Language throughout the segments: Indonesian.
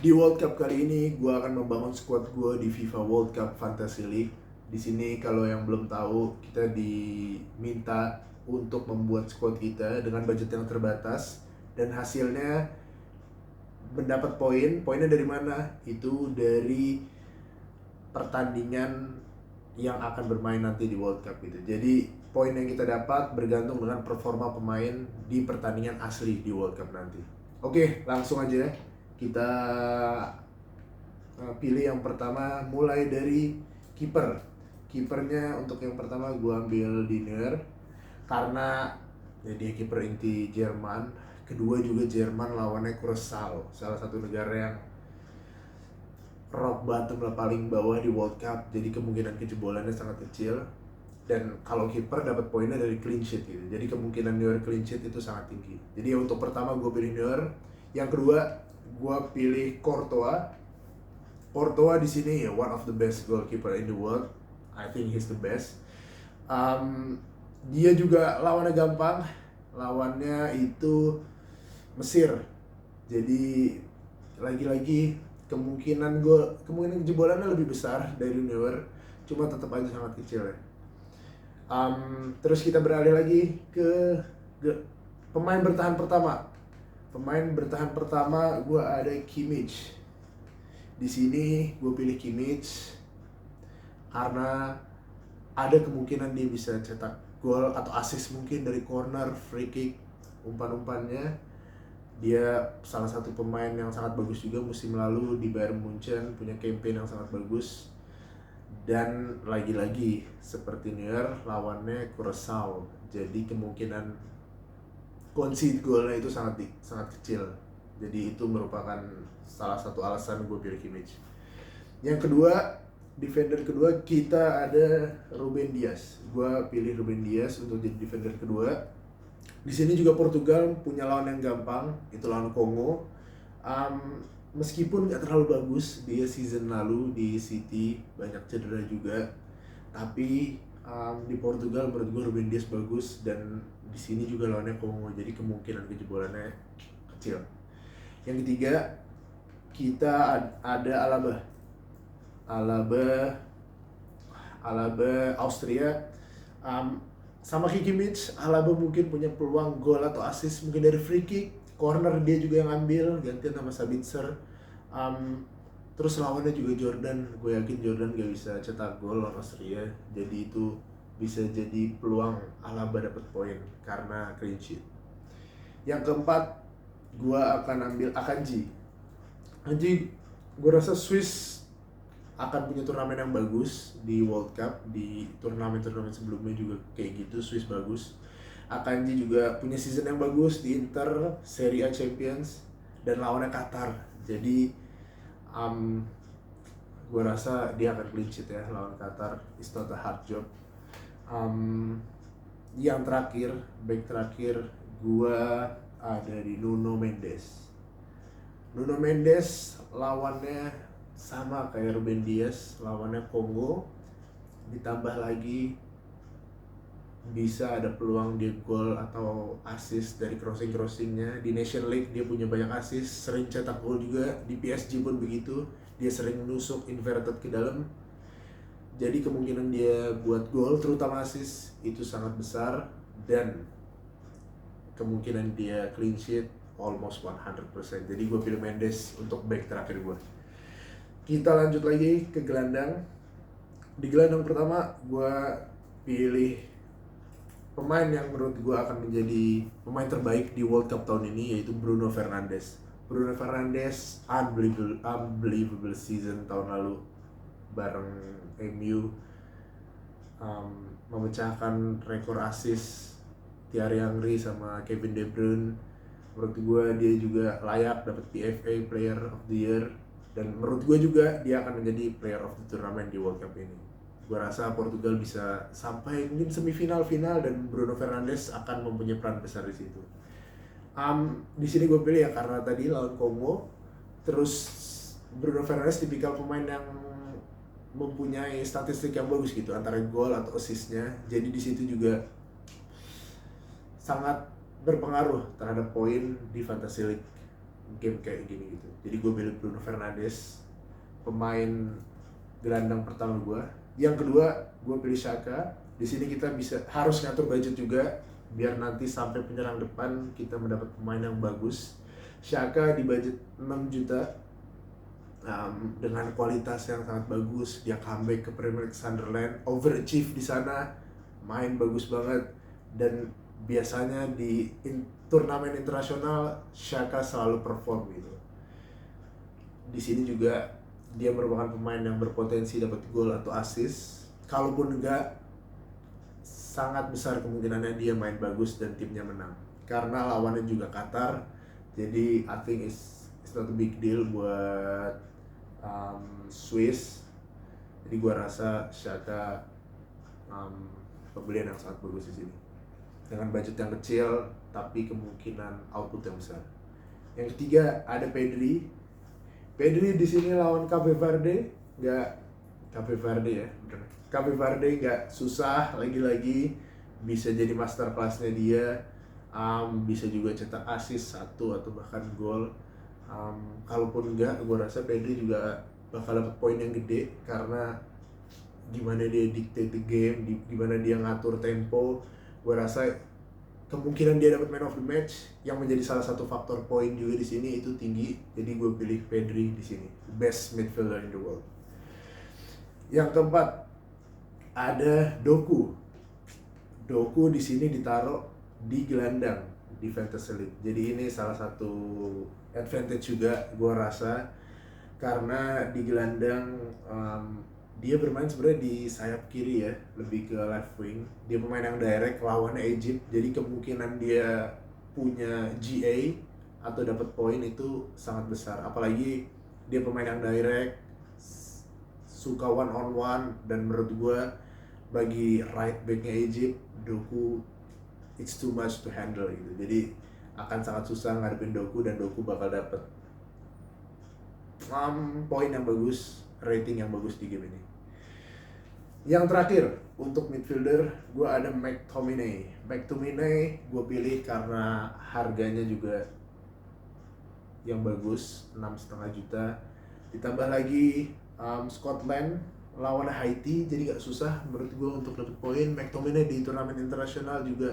Di World Cup kali ini, gue akan membangun squad gue di FIFA World Cup Fantasy League. Di sini kalau yang belum tahu, kita diminta untuk membuat squad kita dengan budget yang terbatas dan hasilnya mendapat poin. Poinnya dari mana? Itu dari pertandingan yang akan bermain nanti di World Cup gitu. Jadi poin yang kita dapat bergantung dengan performa pemain di pertandingan asli di World Cup nanti. Oke, langsung aja kita pilih yang pertama mulai dari kiper. Kipernya untuk yang pertama gue ambil Diner karena ya, dia kiper inti Jerman. Kedua juga Jerman lawannya Kurasau, salah satu negara yang rock bottom lah, paling bawah di World Cup. Jadi kemungkinan kejebolannya sangat kecil. Dan kalau kiper dapat poinnya dari clean sheet gitu. Jadi kemungkinan Neuer clean sheet itu sangat tinggi. Jadi untuk pertama gue pilih Neuer. Yang kedua gue pilih Courtois. Courtois di sini ya one of the best goalkeeper in the world. I think he's the best. Dia juga lawannya gampang. Lawannya itu Mesir. Jadi lagi-lagi kemungkinan jebolannya lebih besar dari Neuer. Cuma tetap aja sangat kecil ya. Terus kita beralih lagi ke pemain bertahan pertama. Pemain bertahan pertama gue ada Kimmich. Di sini gue pilih Kimmich karena ada kemungkinan dia bisa cetak gol atau assist mungkin dari corner, free kick, umpan-umpannya. Dia salah satu pemain yang sangat bagus juga musim lalu di Bayern Munchen, punya campaign yang sangat bagus. Dan lagi-lagi seperti Neuer lawannya Curaçao, jadi kemungkinan concede golnya itu sangat kecil. Jadi itu merupakan salah satu alasan gue pilih Kimmich. Yang kedua, defender kedua kita ada Ruben Dias. Gue pilih Ruben Dias untuk jadi defender kedua. Di sini juga Portugal punya lawan yang gampang, itu lawan Kongo. Meskipun nggak terlalu bagus dia season lalu di City, banyak cedera juga, tapi di Portugal menurut gue Ruben Dias bagus, dan di sini juga lawannya Kongo, jadi kemungkinan kejebolannya kecil. Yang ketiga kita ada Alaba Austria. Sama Kimmich, Alaba mungkin punya peluang gol atau assist mungkin dari free kick, corner dia juga yang ambil gantian sama Sabitzer. Terus lawannya juga Jordan, gue yakin Jordan gak bisa cetak gol lawan Austria, jadi itu bisa jadi peluang Alaba dapat poin karena clean sheet. Yang keempat gue akan ambil Akanji. Gue rasa Swiss akan punya turnamen yang bagus di World Cup, di turnamen-turnamen sebelumnya juga kayak gitu, Swiss bagus. Akanji juga punya season yang bagus di Inter, Serie A Champions, dan lawannya Qatar. Jadi gue rasa dia akan clean sheet ya lawan Qatar. It's not a hard job. Yang terakhir, back terakhir gue ada di Nuno Mendes. Nuno Mendes lawannya sama kayak Ruben Dias, lawannya Kongo, ditambah lagi bisa ada peluang dia gol atau assist dari crossingnya. Di Nation League dia punya banyak assist, sering cetak gol juga. Di PSG pun begitu, dia sering nusuk inverted ke dalam. Jadi kemungkinan dia buat gol terutama assist itu sangat besar, dan kemungkinan dia clean sheet almost 100%. Jadi gue pilih Mendes untuk back terakhir gue. Kita lanjut lagi ke gelandang. Di gelandang pertama gue pilih pemain yang menurut gue akan menjadi pemain terbaik di World Cup tahun ini, yaitu Bruno Fernandes. Bruno Fernandes unbelievable season tahun lalu bareng MU, memecahkan rekor assist Thierry Henry sama Kevin De Bruyne. Menurut gue dia juga layak dapat PFA Player of the Year, dan menurut gue juga dia akan menjadi Player of the Tournament di World Cup ini. Gue rasa Portugal bisa sampai mungkin semifinal, final, dan Bruno Fernandes akan mempunyai peran besar di situ. Di sini gue pilih ya karena tadi lawan Kongo. Terus Bruno Fernandes tipikal pemain yang mempunyai statistik yang bagus gitu antara gol atau assistnya. Jadi di situ juga sangat berpengaruh terhadap poin di Fantasy League. game kayak gini gitu. Jadi gue pilih Bruno Fernandes, pemain gelandang pertama gue. Yang kedua gue pilih Xhaka. Di sini kita harus ngatur budget juga biar nanti sampai penyerang depan kita mendapat pemain yang bagus. Xhaka di budget 6 juta dengan kualitas yang sangat bagus. Dia comeback ke Premier League Sunderland, overachieve di sana, main bagus banget, dan biasanya di turnamen internasional Xhaka selalu perform gitu. Di sini juga dia merupakan pemain yang berpotensi dapat gol atau assist. Kalaupun enggak, sangat besar kemungkinannya dia main bagus dan timnya menang. Karena lawannya juga Qatar, jadi I think it's not a big deal buat Swiss. Jadi gua rasa Xhaka pembelian yang sangat bagus di sini. Dengan budget yang kecil tapi kemungkinan output yang besar. Yang ketiga ada Pedri. Pedri di sini lawan Cape Verde, Cape Verde nggak susah, lagi-lagi bisa jadi master class-nya dia, bisa juga cetak assist 1 atau bahkan gol. Kalaupun enggak, gue rasa Pedri juga bakal dapat poin yang gede karena gimana dia dictate the game, gimana dia ngatur tempo. Gue rasa kemungkinan dia dapat man of the match yang menjadi salah satu faktor poin juga di sini itu tinggi. Jadi gue pilih Pedri di sini, best midfielder in the world. Yang keempat ada Doku. Doku di sini ditaruh di gelandang di Fantasy League. Jadi ini salah satu advantage juga gue rasa karena di gelandang dia bermain sebenarnya di sayap kiri ya, lebih ke left wing. Dia pemain yang direct, lawannya Egypt, jadi kemungkinan dia punya GA atau dapat poin itu sangat besar. Apalagi dia pemain yang direct, suka one on one, dan menurut gue bagi right backnya Egypt, Doku it's too much to handle gitu. Jadi akan sangat susah ngadepin Doku, dan Doku bakal dapat poin yang bagus, rating yang bagus di game ini. Yang terakhir untuk midfielder, gue ada McTominay. McTominay gue pilih karena harganya juga yang bagus, 6,5 juta. Ditambah lagi Scotland lawan Haiti, jadi gak susah menurut gue untuk dapat poin. McTominay di turnamen internasional juga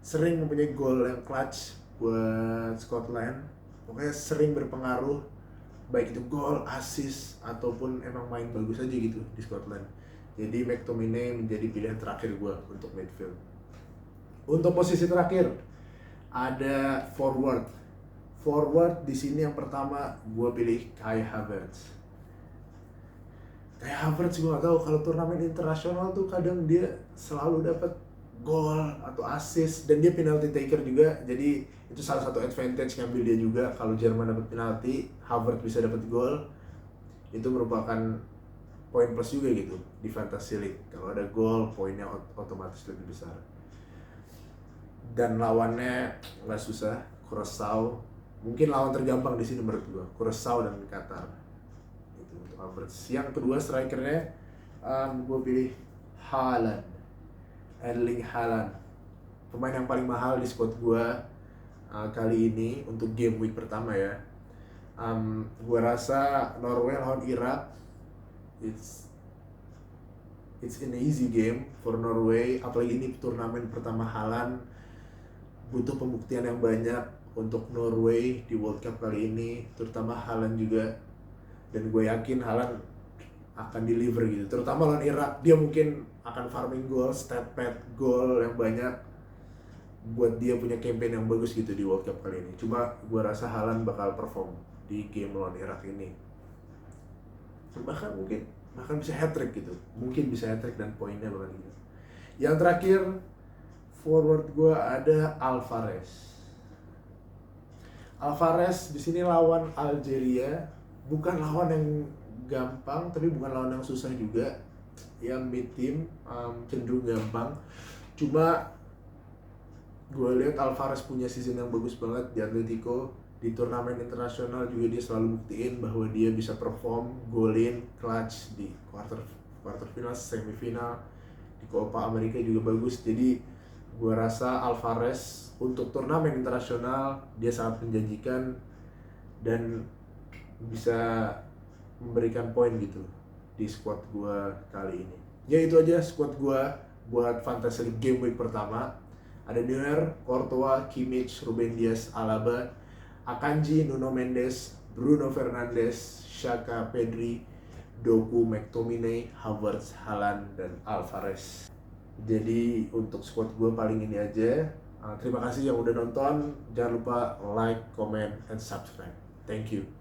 sering mempunyai gol yang clutch buat Scotland. Pokoknya sering berpengaruh, baik itu gol, assist, ataupun emang main bagus aja gitu di Scotland. Jadi McTominay menjadi pilihan terakhir gue untuk midfield. Untuk posisi terakhir ada forward. Forward di sini yang pertama gue pilih Kai Havertz. Kai Havertz gue gak tahu, kalau turnamen internasional tuh kadang dia selalu dapat gol atau assist, dan dia penalty taker juga. Jadi itu salah satu advantage ngambil dia juga. Kalau Jerman dapat penalti, Havertz bisa dapat gol. Itu merupakan poin plus juga gitu di Fantasy League. Kalau ada gol, poinnya otomatis lebih besar. Dan lawannya nggak susah, Curaçao. Mungkin lawan tergampang di sini menurut gua, Curaçao dan Qatar. Itu untuk Havertz. Yang kedua strikernya, gua pilih Haaland, Erling Haaland. Pemain yang paling mahal di squad gua kali ini untuk game week pertama ya. Gua rasa Norway lawan Irak, it's an easy game for Norway. Apalagi ini turnamen pertama Haaland, butuh pembuktian yang banyak untuk Norway di World Cup kali ini, terutama Haaland juga. Dan gue yakin Haaland akan deliver gitu, terutama lawan Irak. Dia mungkin akan farming goal, stat pad goal yang banyak buat dia punya campaign yang bagus gitu di World Cup kali ini. Cuma gue rasa Haaland bakal perform di game lawan Irak ini. Bahkan bisa hat-trick gitu. Mungkin bisa hat-trick dan poinnya bakal gitu. Yang terakhir, forward gue ada Alvarez. Alvarez di sini lawan Algeria, bukan lawan yang gampang, tapi bukan lawan yang susah juga. Ya mid team, cenderung gampang. Cuma gue lihat Alvarez punya season yang bagus banget di Atletico. Di turnamen internasional juga dia selalu buktiin bahwa dia bisa perform, golin, clutch di quarter final, semifinal, di Copa America juga bagus. Jadi gue rasa Alvarez untuk turnamen internasional dia sangat menjanjikan, dan bisa memberikan poin gitu di squad gue kali ini. Ya itu aja squad gue buat Fantasy League Game Week pertama. Ada Neuer, Courtois, Kimmich, Ruben Dias, Alaba, Akanji, Nuno Mendes, Bruno Fernandes, Xhaka, Pedri, Doku, McTominay, Havertz, Haaland, dan Alvarez. Jadi untuk squad gue paling ini aja. Terima kasih yang udah nonton. Jangan lupa like, comment, and subscribe. Thank you.